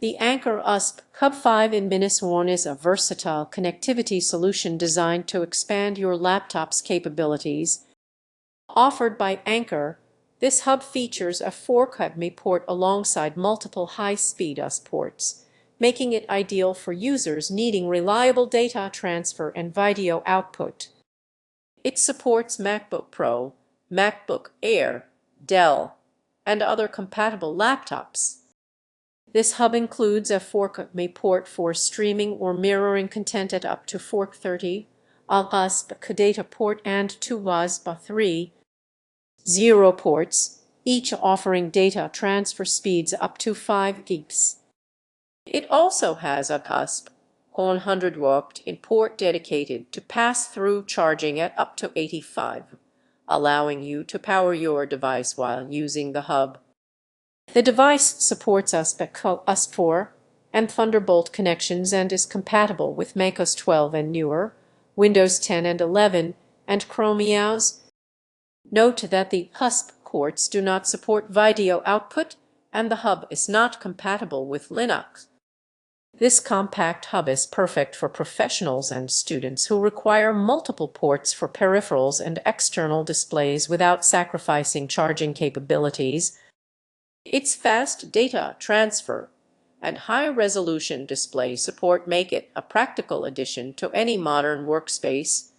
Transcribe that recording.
The Anker USB Hub 5-in-1 is a versatile connectivity solution designed to expand your laptop's capabilities. Offered by Anker, this hub features a 4 HDMI port alongside multiple high-speed USB ports, making it ideal for users needing reliable data transfer and video output. It supports MacBook Pro, MacBook Air, Dell, and other compatible laptops. This hub includes a 4 HDMI port for streaming or mirroring content at up to 430, a USB data port, and two USB 3.0 ports, each offering data transfer speeds up to 5 Gbps. It also has a USB 100-watt port dedicated to pass-through charging at up to 85, allowing you to power your device while using the hub. The device supports USB 4 and Thunderbolt connections and is compatible with macOS 12 and newer, Windows 10 and 11, and ChromeOS. Note that the USB ports do not support video output, and the hub is not compatible with Linux. This compact hub is perfect for professionals and students who require multiple ports for peripherals and external displays without sacrificing charging capabilities. Its fast data transfer and high-resolution display support make it a practical addition to any modern workspace.